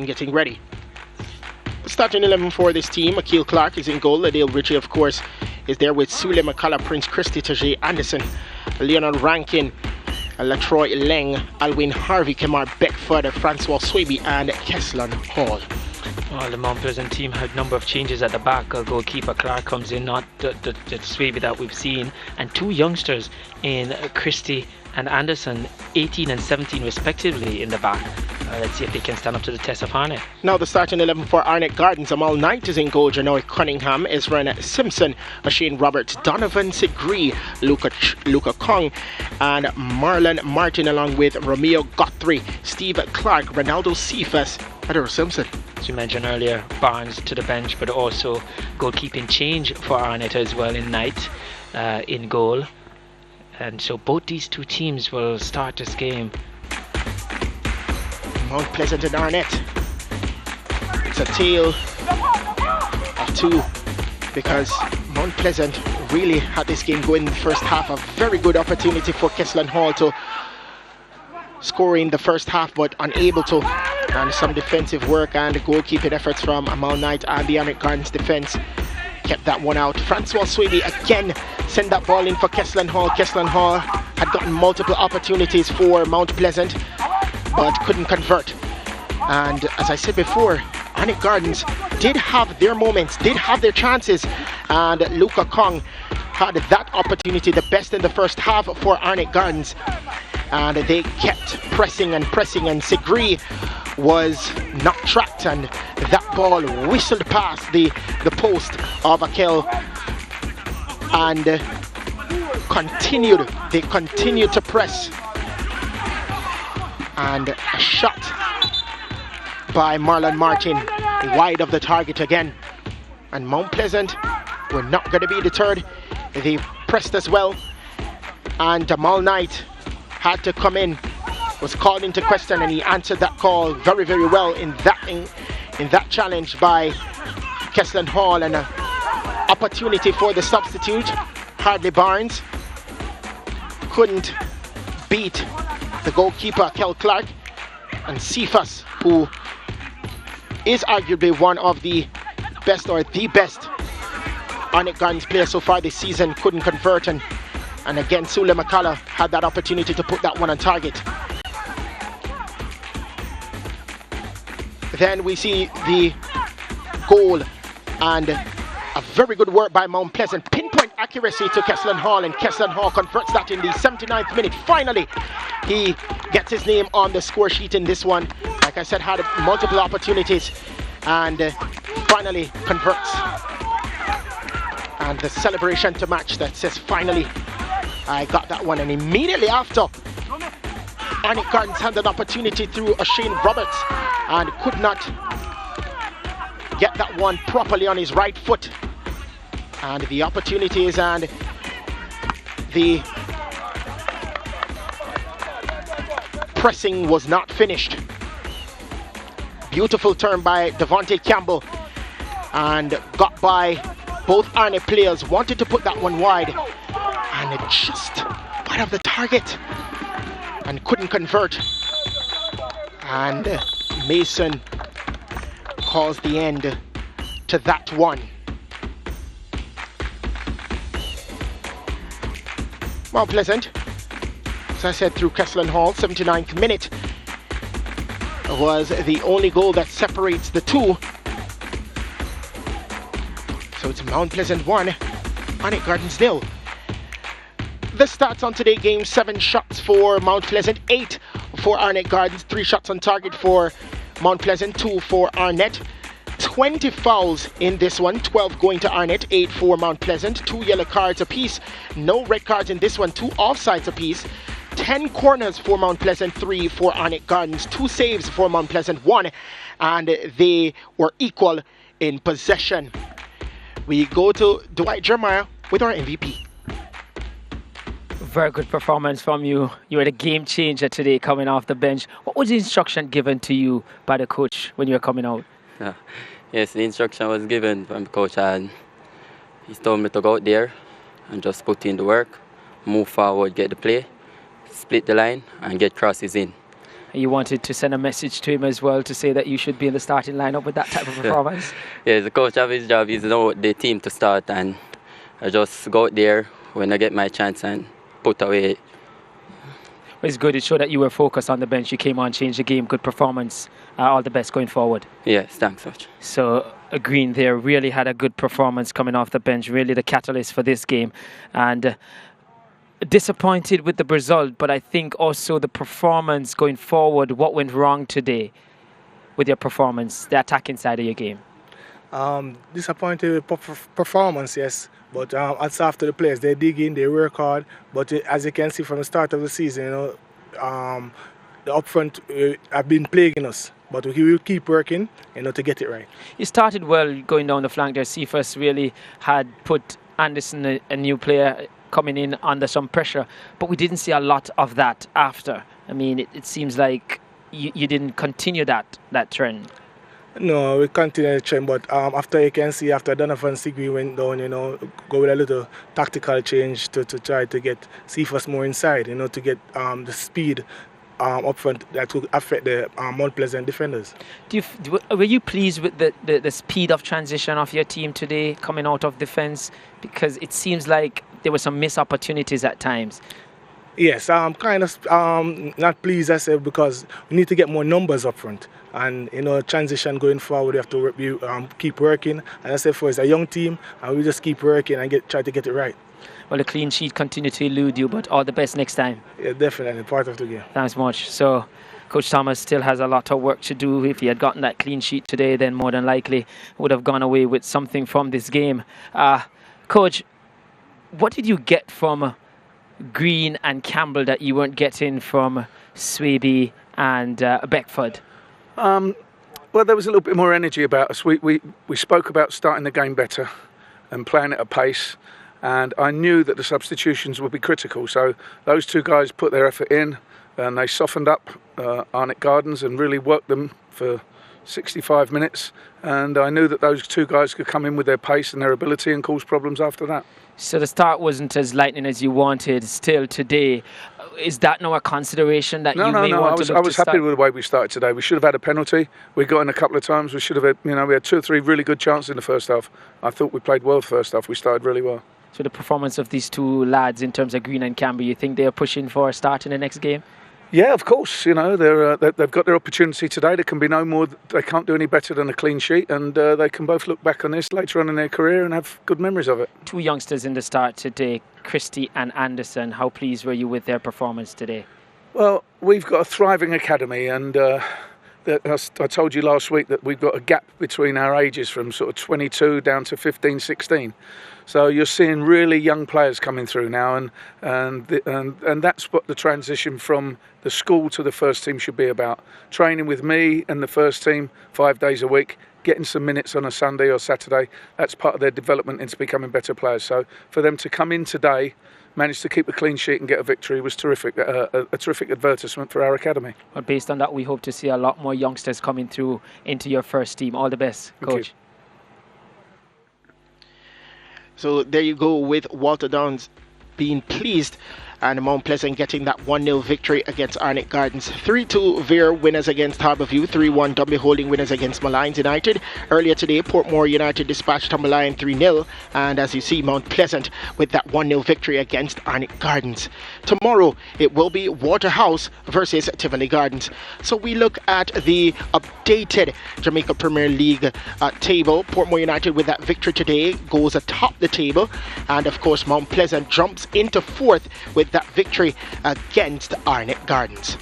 getting ready. Starting 11 for this team, Akil Clark is in goal. Adele Ritchie, of course, is there with Sule McCullough, Prince Christie, Tajay Anderson, Leonard Rankin, Latroy Leng, Alwyn Harvey, Kemar Beckford, Francois Swaby, and Keslan Hall. Well, the Mount Pleasant team had a number of changes at the back. Goalkeeper Clark comes in, not the Swaby that we've seen, and two youngsters in Christie and Anderson, 18 and 17 respectively, in the back. Let's see if they can stand up to the test of Arnett. Now the starting 11 for Arnett Gardens. Amal Knight is in goal. Janoy Cunningham, Ezra Simpson, Shane Roberts, Donovan Sigree, Luca Kong, and Marlon Martin, along with Romeo Guthrie, Steve Clark, Ronaldo Cephas, Edward Simpson. As you mentioned earlier, Barnes to the bench, but also goalkeeping change for Arnett as well in Knight in goal. And so both these two teams will start this game. Mount Pleasant and Arnett. It's a tale of two, because Mount Pleasant really had this game going in the first half. A very good opportunity for Keslan Hall to score in the first half, but unable to. And some defensive work and goalkeeping efforts from Amal Knight and the Arnett Gardens defense kept that one out. Francois Swaby again sent that ball in for Keslan Hall. Keslan Hall had gotten multiple opportunities for Mount Pleasant, but couldn't convert. And as I said before, Arnett Gardens did have their moments, did have their chances, and Luca Kong had that opportunity, the best in the first half for Arnett Gardens, and they kept pressing, and Sigree was not tracked, and that ball whistled past the post of Akel, and they continued to press, and a shot by Marlon Martin wide of the target again. And Mount Pleasant were not going to be deterred. They pressed as well, and Amal Knight had to come in, was called into question, and he answered that call very, very well in that challenge by Keslan Hall. And an opportunity for the substitute, Hardley Barnes, couldn't beat the goalkeeper Kel Clark, and Cephas, who is arguably one of the best, or the best Arnett Gardens player so far this season, couldn't convert, and again Sule McCullough had that opportunity to put that one on target. Then we see the goal, and a very good work by Mount Pleasant, pinpoint accuracy to Keslan Hall, and Keslan Hall converts that in the 79th minute. Finally, he gets his name on the score sheet in this one. Like I said, had multiple opportunities, and finally converts. And the celebration to match that says, finally, I got that one. And immediately after, Arnett Gardens had an opportunity through Shane Roberts, and could not get that one properly on his right foot. And the opportunities and the pressing was not finished. Beautiful turn by Devontae Campbell, and got by both Arnett players. Wanted to put that one wide, and it just wide of the target, and couldn't convert. And Mason calls the end to that one. Mount Pleasant, as I said, through Keslan Hall, 79th minute, was the only goal that separates the two. So it's Mount Pleasant 1, Arnett Gardens 0. The stats on today's game: 7 shots for Mount Pleasant, 8 for Arnett Gardens, 3 shots on target for Mount Pleasant, 2 for Arnett. 20 fouls in this one, 12 going to Arnett, 8 for Mount Pleasant, 2 yellow cards apiece, no red cards in this one, 2 offsides apiece, 10 corners for Mount Pleasant, 3 for Arnett Gardens, 2 saves for Mount Pleasant, 1, and they were equal in possession. We go to Dwight Jeremiah with our MVP. Very good performance from you. You were the game changer today coming off the bench. What was the instruction given to you by the coach when you were coming out? Yes, the instruction was given from the coach, and he told me to go out there and just put in the work, move forward, get the play, split the line, and get crosses in. You wanted to send a message to him as well to say that you should be in the starting lineup with that type of performance. Yeah, the coach of his job is to know the team to start, and I just go out there when I get my chance and put away. It's good. It showed that you were focused on the bench. You came on, changed the game. Good performance. All the best going forward. Yes, thanks much. So Green there really had a good performance coming off the bench. Really the catalyst for this game. And disappointed with the result, but I think also the performance going forward. What went wrong today with your performance, the attacking side of your game? Disappointed with performance, yes. But as after the players, they dig in, they work hard. But as you can see from the start of the season, the upfront have been plaguing us. But we will keep working, to get it right. You started well going down the flank there. Cephas really had put Anderson, a new player, coming in under some pressure. But we didn't see a lot of that after. I mean, it seems like you didn't continue that trend. No, we continue the trend, but after you can see, after Donovan Sigri went down, go with a little tactical change to try to get Cephas more inside, to get the speed up front that will affect the Mount Pleasant defenders. Were you pleased with the speed of transition of your team today coming out of defence? Because it seems like there were some missed opportunities at times. Yes, I'm kind of not pleased, I said, because we need to get more numbers up front. And, transition going forward, we have to keep working. And I said, it's a young team, and we just keep working and try to get it right. Well, the clean sheet continued to elude you, but all the best next time. Yeah, definitely, part of the game. Thanks much. So, Coach Thomas still has a lot of work to do. If he had gotten that clean sheet today, then more than likely would have gone away with something from this game. Coach, what did you get from Green and Campbell that you weren't getting from Swaby and Beckford? Well, there was a little bit more energy about us. We spoke about starting the game better and playing at a pace, and I knew that the substitutions would be critical. So those two guys put their effort in, and they softened up Arnett Gardens and really worked them for 65 minutes. And I knew that those two guys could come in with their pace and their ability and cause problems after that. So the start wasn't as lightning as you wanted still today. Is that now a consideration that you may want to look to start? I was happy with the way we started today. We should have had a penalty. We got in a couple of times. We should have had, we had 2 or 3 really good chances in the first half. I thought we played well the first half. We started really well. So the performance of these two lads in terms of Green and Campbell, you think they are pushing for a start in the next game? Yeah, of course. They've got their opportunity today. There can be no more. They can't do any better than a clean sheet, and they can both look back on this later on in their career and have good memories of it. 2 youngsters in the start today, Christie and Anderson. How pleased were you with their performance today? Well, we've got a thriving academy, and I told you last week that we've got a gap between our ages from sort of 22 down to 15, 16. So you're seeing really young players coming through now, and that's what the transition from the school to the first team should be about. Training with me and the first team 5 days a week, getting some minutes on a Sunday or Saturday. That's part of their development into becoming better players. So for them to come in today, manage to keep a clean sheet and get a victory was terrific. A terrific advertisement for our academy. Well, based on that, we hope to see a lot more youngsters coming through into your first team. All the best, Coach. So there you go with Walter Downs being pleased and Mount Pleasant getting that 1-0 victory against Arnett Gardens. 3-2 Veer winners against Harbourview, 3-1 Dunby Holding winners against Malines United. Earlier today, Portmore United dispatched Tumberline 3-0, and as you see, Mount Pleasant with that 1-0 victory against Arnett Gardens. Tomorrow, it will be Waterhouse versus Tivoli Gardens. So we look at the updated Jamaica Premier League table. Portmore United with that victory today goes atop the table, and of course Mount Pleasant jumps into 4th with that victory against Arnett Gardens.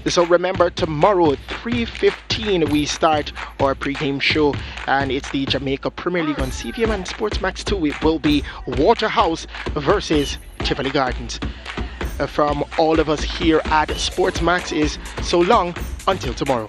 So remember, tomorrow 3:15 we start our pre-game show, and it's the Jamaica Premier League on CVM and Sportsmax 2. It will be Waterhouse versus Tivoli Gardens. From all of us here at Sportsmax is so long until tomorrow.